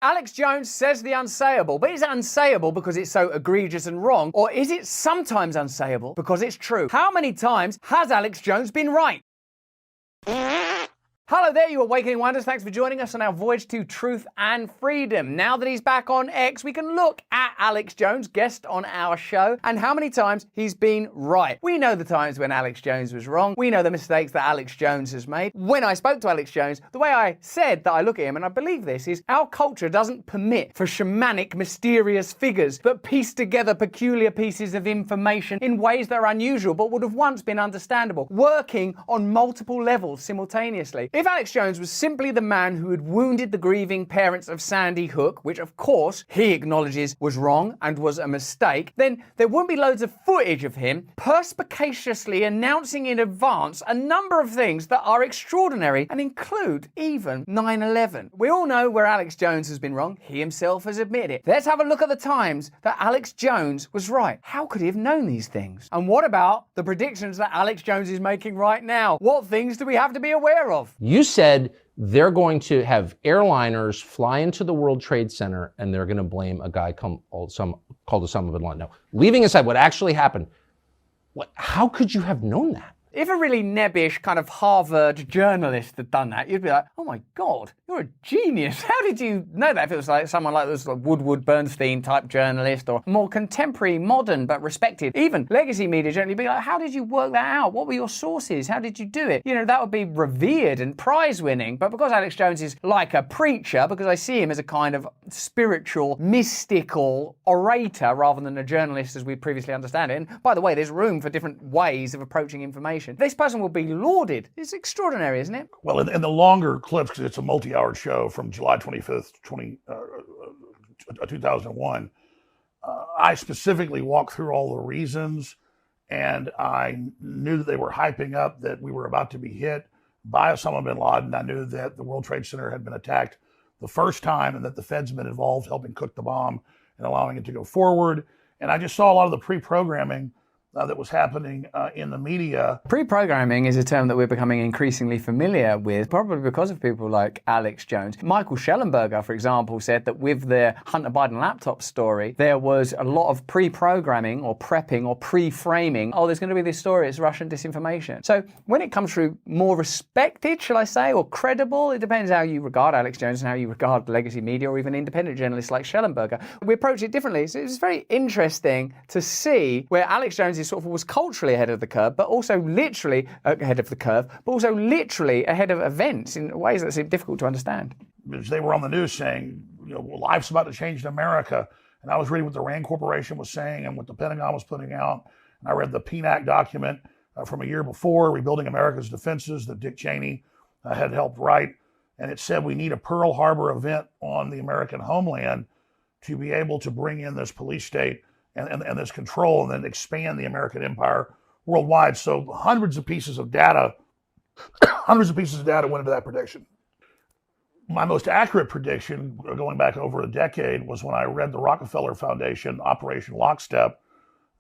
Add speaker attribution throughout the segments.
Speaker 1: Alex Jones says the unsayable, but is it unsayable because it's so egregious and wrong, or is it sometimes unsayable because it's true? How many times has Alex Jones been right? Hello there, you Awakening Wonders. Thanks for joining us on our voyage to truth and freedom. Now that he's back on X, we can look at Alex Jones, guest on our show, and how many times he's been right. We know the times when Alex Jones was wrong. We know the mistakes that Alex Jones has made. When I spoke to Alex Jones, the way I said that I look at him, and I believe this, is our culture doesn't permit for shamanic, mysterious figures that piece together peculiar pieces of information in ways that are unusual but would have once been understandable, working on multiple levels simultaneously. If Alex Jones was simply the man who had wounded the grieving parents of Sandy Hook, which of course he acknowledges was wrong and was a mistake, then there wouldn't be loads of footage of him perspicaciously announcing in advance a number of things that are extraordinary and include even 9/11. We all know where Alex Jones has been wrong. He himself has admitted it. Let's have a look at the times that Alex Jones was right. How could he have known these things? And what about the predictions that Alex Jones is making right now? What things do we have to be aware of?
Speaker 2: You said they're going to have airliners fly into the World Trade Center and they're going to blame a guy called Osama bin Laden. No, leaving aside what actually happened, how could you have known that?
Speaker 1: If a really nebbish kind of Harvard journalist had done that, you'd be like, oh my God, you're a genius. How did you know that? If it was like someone like this, like Woodward Bernstein type journalist, or more contemporary, modern, but respected, even legacy media generally, be like, how did you work that out? What were your sources? How did you do it? You know, that would be revered and prize winning. But because Alex Jones is like a preacher, because I see him as a kind of spiritual, mystical orator rather than a journalist as we previously understand it. And by the way, there's room for different ways of approaching information. This person will be lauded. It's extraordinary, isn't it?
Speaker 3: Well, in the longer clips, because it's a multi-hour show from July 25th, 2001, I specifically walked through all the reasons, and I knew that they were hyping up that we were about to be hit by Osama bin Laden. I knew that the World Trade Center had been attacked the first time and that the feds had been involved helping cook the bomb and allowing it to go forward. And I just saw a lot of the pre-programming that was happening in the media.
Speaker 1: Pre-programming is a term that we're becoming increasingly familiar with, probably because of people like Alex Jones. Michael Shellenberger, for example, said that with the Hunter Biden laptop story, there was a lot of pre-programming or prepping or pre-framing. Oh, there's going to be this story, it's Russian disinformation. So when it comes through more respected, shall I say, or credible, it depends how you regard Alex Jones and how you regard legacy media or even independent journalists like Shellenberger. We approach it differently. So it's very interesting to see where Alex Jones is sort of was culturally ahead of the curve, but also literally ahead of the curve, but also literally ahead of events in ways that seem difficult to understand.
Speaker 3: They were on the news saying, you know, well, life's about to change in America. And I was reading what the RAND Corporation was saying and what the Pentagon was putting out. And I read the PNAC document from a year before, Rebuilding America's Defenses, that Dick Cheney had helped write. And it said we need a Pearl Harbor event on the American homeland to be able to bring in this police state and this control and then expand the American empire worldwide. So hundreds of pieces of data went into that prediction. My most accurate prediction, going back over a decade, was when I read the Rockefeller Foundation Operation Lockstep,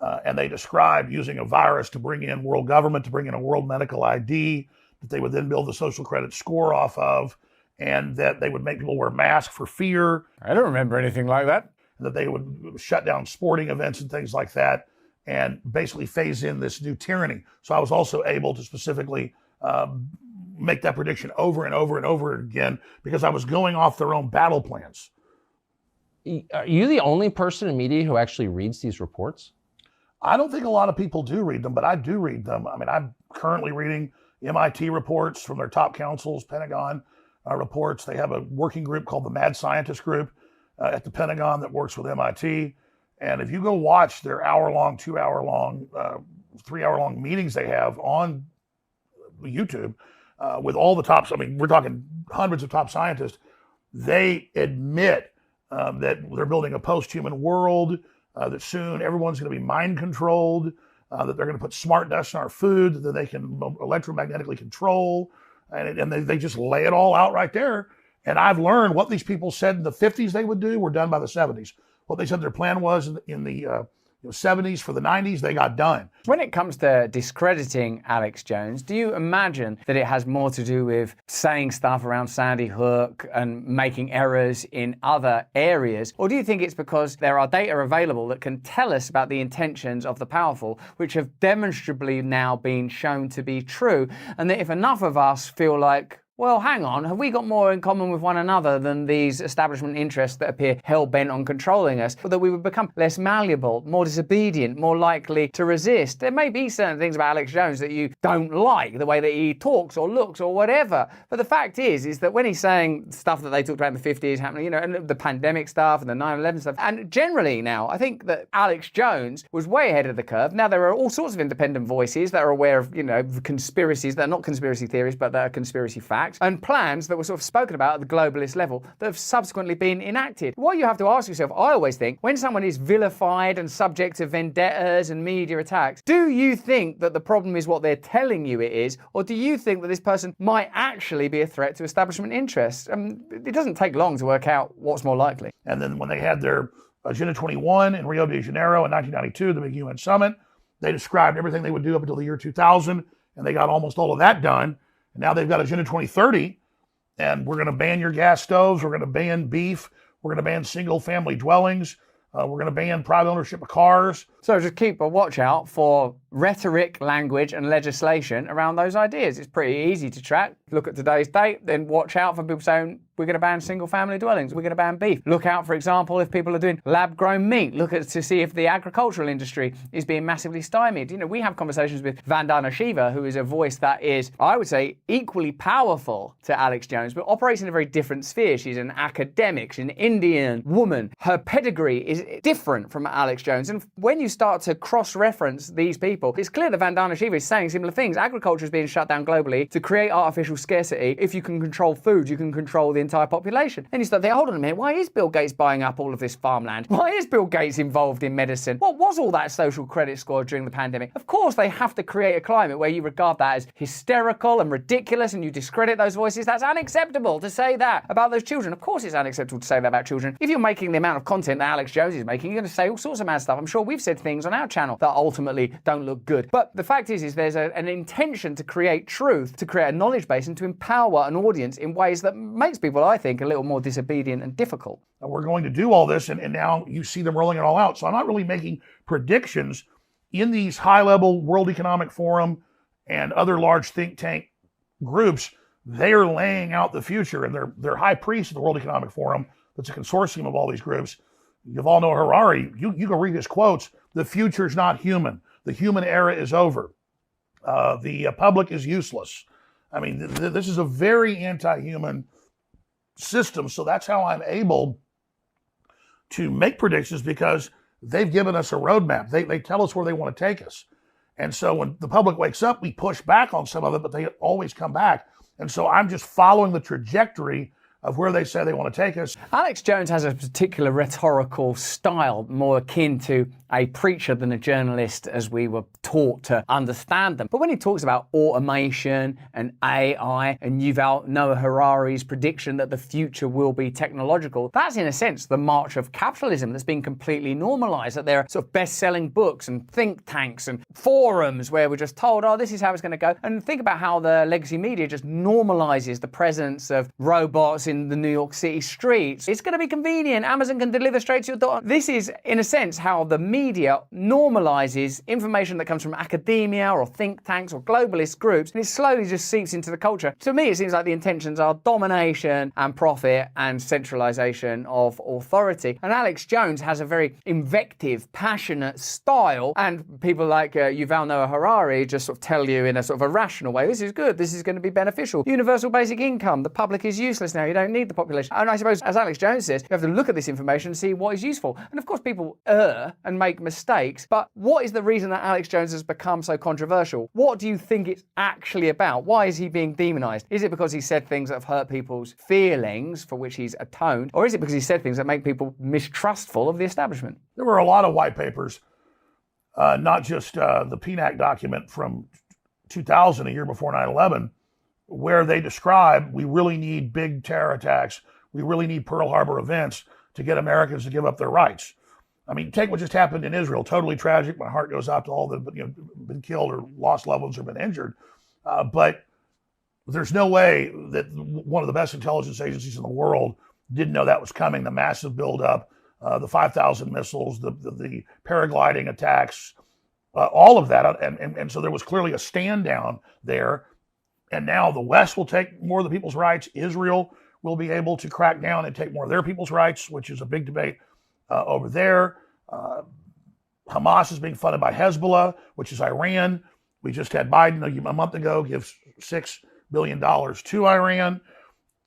Speaker 3: and they described using a virus to bring in world government, to bring in a world medical ID that they would then build the social credit score off of, and that they would make people wear masks for fear.
Speaker 1: I don't remember anything like that.
Speaker 3: That they would shut down sporting events and things like that and basically phase in this new tyranny. So I was also able to specifically make that prediction over and over and over again because I was going off their own battle plans.
Speaker 2: Are you the only person in media who actually reads these reports?
Speaker 3: I don't think a lot of people do read them, but I do read them. I mean, I'm currently reading MIT reports from their top councils, Pentagon reports. They have a working group called the Mad Scientist Group at the Pentagon that works with MIT. And if you go watch their hour-long, 2-hour-long, 3-hour-long meetings they have on YouTube with all the tops, I mean, we're talking hundreds of top scientists, they admit that they're building a post-human world, that soon everyone's going to be mind-controlled, that they're going to put smart dust in our food that they can electromagnetically control, and they just lay it all out right there. And I've learned what these people said in the 50s they would do were done by the 70s. What they said their plan was in the 70s, for the 90s, they got done.
Speaker 1: When it comes to discrediting Alex Jones, do you imagine that it has more to do with saying stuff around Sandy Hook and making errors in other areas? Or do you think it's because there are data available that can tell us about the intentions of the powerful, which have demonstrably now been shown to be true, and that if enough of us feel like, well, hang on, have we got more in common with one another than these establishment interests that appear hell-bent on controlling us, or that we would become less malleable, more disobedient, more likely to resist? There may be certain things about Alex Jones that you don't like, the way that he talks or looks or whatever, but the fact is that when he's saying stuff that they talked about in the 50s happening, and the pandemic stuff and the 9/11 stuff, and generally now, I think that Alex Jones was way ahead of the curve. Now there are all sorts of independent voices that are aware of, conspiracies that are not conspiracy theories, but that are conspiracy facts, and plans that were sort of spoken about at the globalist level that have subsequently been enacted. What you have to ask yourself, I always think, when someone is vilified and subject to vendettas and media attacks, do you think that the problem is what they're telling you it is, or do you think that this person might actually be a threat to establishment interests? It doesn't take long to work out what's more likely.
Speaker 3: And then when they had their Agenda 21 in Rio de Janeiro in 1992, the big UN summit, they described everything they would do up until the year 2000, and they got almost all of that done. And now they've got Agenda 2030, and we're going to ban your gas stoves, we're going to ban beef, we're going to ban single-family dwellings, we're going to ban private ownership of cars.
Speaker 1: So just keep a watch out for rhetoric, language, and legislation around those ideas. It's pretty easy to track. Look at today's date, then watch out for people saying, we're going to ban single-family dwellings, we're going to ban beef. Look out, for example, if people are doing lab-grown meat. Look at to see if the agricultural industry is being massively stymied. We have conversations with Vandana Shiva, who is a voice that is, I would say, equally powerful to Alex Jones, but operates in a very different sphere. She's an academic, she's an Indian woman. Her pedigree is different from Alex Jones. And when you start to cross-reference these people, it's clear that Vandana Shiva is saying similar things. Agriculture is being shut down globally to create artificial scarcity. If you can control food, you can control the entire population. And you start thinking, hold on a minute, why is Bill Gates buying up all of this farmland? Why is Bill Gates involved in medicine? What was all that social credit score during the pandemic? Of course, they have to create a climate where you regard that as hysterical and ridiculous and you discredit those voices. That's unacceptable to say that about those children. Of course, it's unacceptable to say that about children. If you're making the amount of content that Alex Jones is making, you're going to say all sorts of mad stuff. I'm sure we've said things on our channel that ultimately don't look good. But the fact is there's an intention to create truth, to create a knowledge base, and to empower an audience in ways that makes people, I think, a little more disobedient and difficult.
Speaker 3: We're going to do all this, and now you see them rolling it all out. So I'm not really making predictions in these high-level World Economic Forum and other large think tank groups. They are laying out the future, and they're high priests of the World Economic Forum. That's a consortium of all these groups. Yuval Noah Harari, you can read his quotes. The future's not human. The human era is over. The public is useless. I mean, this is a very anti-human system. So that's how I'm able to make predictions, because they've given us a roadmap. They tell us where they want to take us. And so when the public wakes up, we push back on some of it, but they always come back. And so I'm just following the trajectory of where they say they want to take us.
Speaker 1: Alex Jones has a particular rhetorical style, more akin to a preacher than a journalist as we were taught to understand them. But when he talks about automation and AI and Yuval Noah Harari's prediction that the future will be technological, that's in a sense the march of capitalism that's been completely normalized, that there are sort of best-selling books and think tanks and forums where we're just told, oh, this is how it's going to go. And think about how the legacy media just normalizes the presence of robots in the New York City streets. It's going to be convenient. Amazon can deliver straight to your door. This is, in a sense, how the media normalizes information that comes from academia or think tanks or globalist groups, and it slowly just seeps into the culture. To me, it seems like the intentions are domination and profit and centralization of authority. And Alex Jones has a very invective, passionate style, and people like Yuval Noah Harari just sort of tell you in a sort of a rational way, this is good, this is going to be beneficial. Universal basic income, the public is useless now, you don't need the population. And I suppose, as Alex Jones says, you have to look at this information and see what is useful. And of course, people err and make mistakes, but what is the reason that Alex Jones has become so controversial? What do you think it's actually about? Why is he being demonized? Is it because he said things that have hurt people's feelings, for which he's atoned? Or is it because he said things that make people mistrustful of the establishment?
Speaker 3: There were a lot of white papers, not just the PNAC document from 2000, a year before 9/11, where they describe we really need big terror attacks. We really need Pearl Harbor events to get Americans to give up their rights. I mean, take what just happened in Israel. Totally tragic. My heart goes out to all that have been killed or lost loved ones or been injured. But there's no way that one of the best intelligence agencies in the world didn't know that was coming. The massive buildup, the 5,000 missiles, the paragliding attacks, all of that. And so there was clearly a stand down there. And now the West will take more of the people's rights. Israel will be able to crack down and take more of their people's rights, which is a big debate over there. Hamas is being funded by Hezbollah, which is Iran. We just had Biden a month ago give $6 billion to Iran.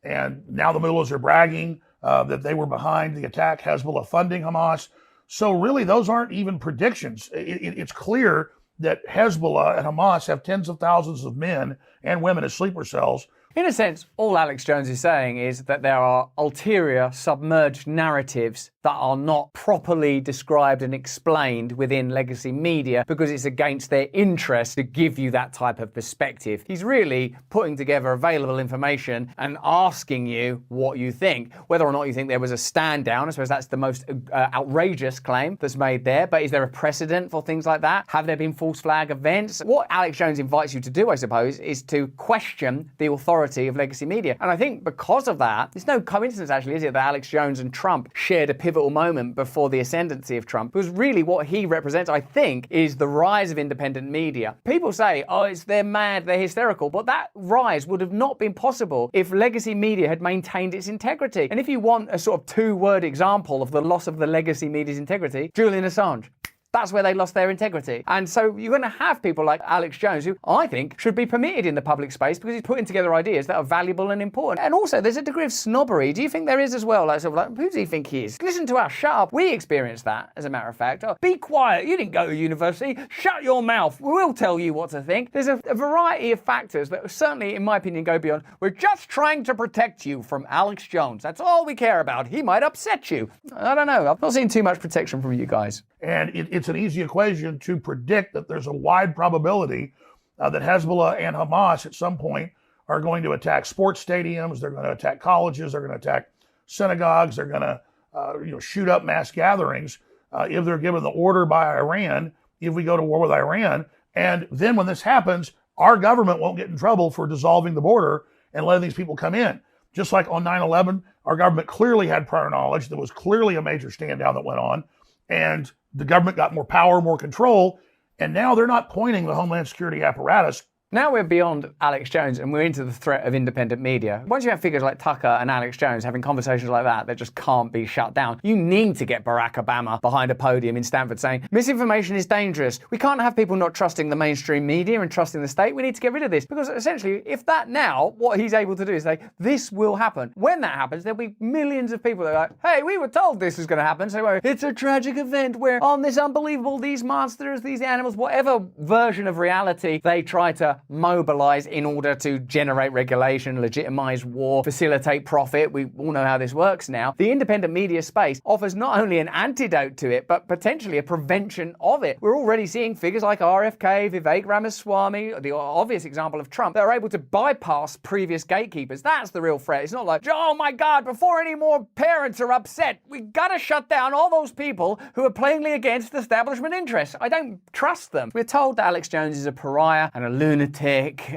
Speaker 3: And now the mullahs are bragging that they were behind the attack, Hezbollah funding Hamas. So really, those aren't even predictions. It's clear that Hezbollah and Hamas have tens of thousands of men and women as sleeper cells.
Speaker 1: In a sense, all Alex Jones is saying is that there are ulterior, submerged narratives that are not properly described and explained within legacy media because it's against their interest to give you that type of perspective. He's really putting together available information and asking you what you think. Whether or not you think there was a stand down, I suppose that's the most outrageous claim that's made there, but is there a precedent for things like that? Have there been false flag events? What Alex Jones invites you to do, I suppose, is to question the authority of legacy media. And I think because of that, it's no coincidence actually, is it, that Alex Jones and Trump shared a pivotal moment before the ascendancy of Trump, because really what he represents, I think, is the rise of independent media. People say, oh, they're mad, they're hysterical, but that rise would have not been possible if legacy media had maintained its integrity. And if you want a sort of two-word example of the loss of the legacy media's integrity, Julian Assange. That's where they lost their integrity. And so you're going to have people like Alex Jones, who I think should be permitted in the public space because he's putting together ideas that are valuable and important. And also, there's a degree of snobbery. Do you think there is as well? Like, who does he think he is? Listen to us, shut up. We experienced that, as a matter of fact. Oh, be quiet. You didn't go to university. Shut your mouth. We'll tell you what to think. There's a variety of factors that certainly, in my opinion, go beyond. We're just trying to protect you from Alex Jones. That's all we care about. He might upset you. I don't know. I've not seen too much protection from you guys.
Speaker 3: And it's an easy equation to predict that there's a wide probability that Hezbollah and Hamas at some point are going to attack sports stadiums, they're going to attack colleges, they're going to attack synagogues, they're going to shoot up mass gatherings if they're given the order by Iran, if we go to war with Iran. And then when this happens, our government won't get in trouble for dissolving the border and letting these people come in. Just like on 9/11, our government clearly had prior knowledge. There was clearly a major stand down that went on. And the government got more power, more control, and now they're not pointing the Homeland Security apparatus.
Speaker 1: Now we're beyond Alex Jones and we're into the threat of independent media. Once you have figures like Tucker and Alex Jones having conversations like that just can't be shut down, you need to get Barack Obama behind a podium in Stanford saying, misinformation is dangerous. We can't have people not trusting the mainstream media and trusting the state. We need to get rid of this. Because essentially, if that now, what he's able to do is say, this will happen. When that happens, there'll be millions of people that are like, hey, we were told this was going to happen. So it's a tragic event where on this unbelievable, these monsters, these animals, whatever version of reality they try to mobilize in order to generate regulation, legitimize war, facilitate profit. We all know how this works now. The independent media space offers not only an antidote to it, but potentially a prevention of it. We're already seeing figures like RFK, Vivek Ramaswamy, the obvious example of Trump, that are able to bypass previous gatekeepers. That's the real threat. It's not like, oh my God, before any more parents are upset, we gotta shut down all those people who are plainly against establishment interests. I don't trust them. We're told that Alex Jones is a pariah and a lunatic,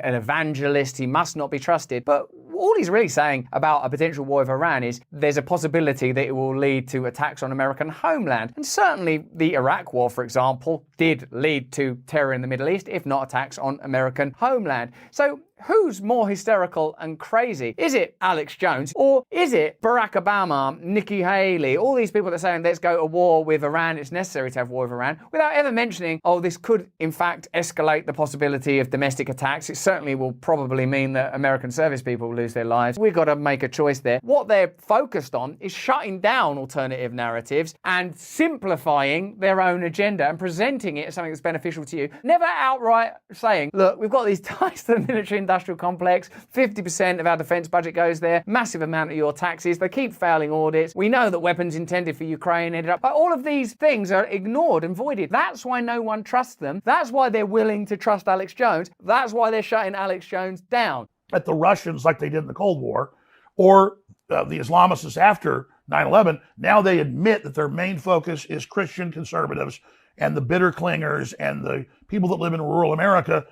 Speaker 1: an evangelist, he must not be trusted. But all he's really saying about a potential war with Iran is there's a possibility that it will lead to attacks on American homeland. And certainly the Iraq war, for example, did lead to terror in the Middle East, if not attacks on American homeland. So who's more hysterical and crazy? Is it Alex Jones or is it Barack Obama, Nikki Haley, all these people that are saying let's go to war with Iran, it's necessary to have war with Iran, without ever mentioning, oh, this could in fact escalate the possibility of domestic attacks. It certainly will probably mean that American service people will lose their lives. We've got to make a choice there. What they're focused on is shutting down alternative narratives and simplifying their own agenda and presenting it as something that's beneficial to you. Never outright saying, look, we've got these ties to the military industrial complex, 50% of our defense budget goes there, massive amount of your taxes, they keep failing audits, we know that weapons intended for Ukraine ended up, but all of these things are ignored and voided. That's why no one trusts them. That's why they're willing to trust Alex Jones. That's why they're shutting Alex Jones down.
Speaker 3: At the Russians like they did in the Cold War, or the Islamists after 9/11. Now they admit that their main focus is Christian conservatives and the bitter clingers and the people that live in rural America,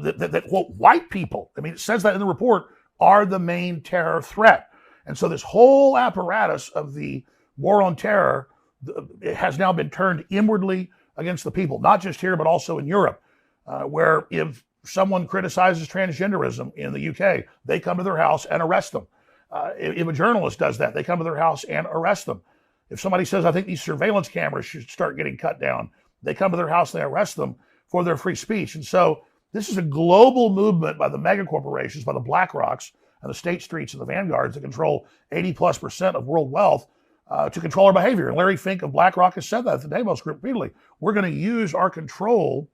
Speaker 3: that white people, I mean, it says that in the report, are the main terror threat. And so this whole apparatus of the war on terror, it has now been turned inwardly against the people, not just here, but also in Europe, where if someone criticizes transgenderism in the UK, they come to their house and arrest them. If a journalist does that, they come to their house and arrest them. If somebody says, I think these surveillance cameras should start getting cut down, they come to their house and they arrest them for their free speech. And so this is a global movement by the mega corporations, by the BlackRocks and the State Streets and the Vanguards that control 80+% of world wealth to control our behavior. And Larry Fink of BlackRock has said that at the Davos Group repeatedly. We're going to use our control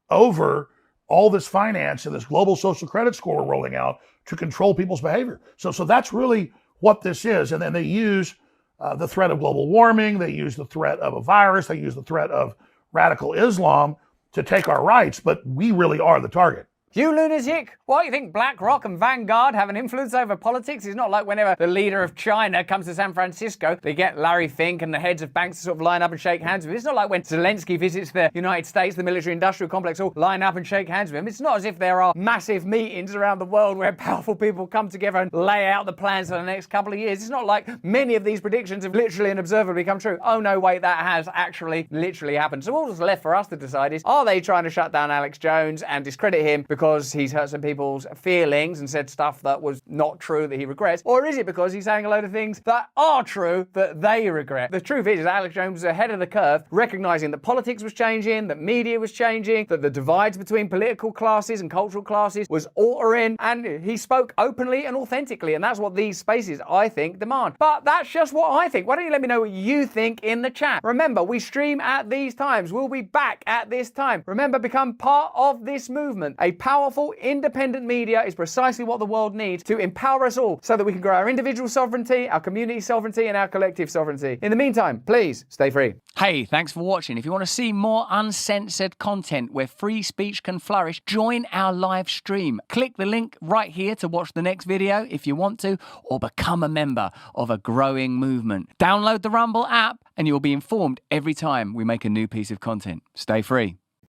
Speaker 3: over all this finance and this global social credit score we're rolling out to control people's behavior. So that's really what this is. And then they use the threat of global warming. They use the threat of a virus. They use the threat of radical Islam to take our rights. But we really are the target.
Speaker 1: You lunatic! What, you think BlackRock and Vanguard have an influence over politics? It's not like whenever the leader of China comes to San Francisco, they get Larry Fink and the heads of banks to sort of line up and shake hands with him. It's not like when Zelensky visits the United States, the military-industrial complex all line up and shake hands with him. It's not as if there are massive meetings around the world where powerful people come together and lay out the plans for the next couple of years. It's not like many of these predictions have literally and observably come true. Oh no, wait, that has actually literally happened. So all that's left for us to decide is, are they trying to shut down Alex Jones and discredit him because he's hurt some people's feelings and said stuff that was not true that he regrets? Or is it because he's saying a load of things that are true that they regret? The truth is Alex Jones was ahead of the curve, recognizing that politics was changing, that media was changing, that the divides between political classes and cultural classes was altering, and he spoke openly and authentically, and that's what these spaces, I think, demand. But that's just what I think. Why don't you let me know what you think in the chat? Remember, we stream at these times. We'll be back at this time. Remember, become part of this movement. A powerful, independent media is precisely what the world needs to empower us all so that we can grow our individual sovereignty, our community sovereignty, and our collective sovereignty. In the meantime, please stay free.
Speaker 4: Hey, thanks for watching. If you want to see more uncensored content where free speech can flourish, join our live stream. Click the link right here to watch the next video if you want to, or become a member of a growing movement. Download the Rumble app and you'll be informed every time we make a new piece of content. Stay free.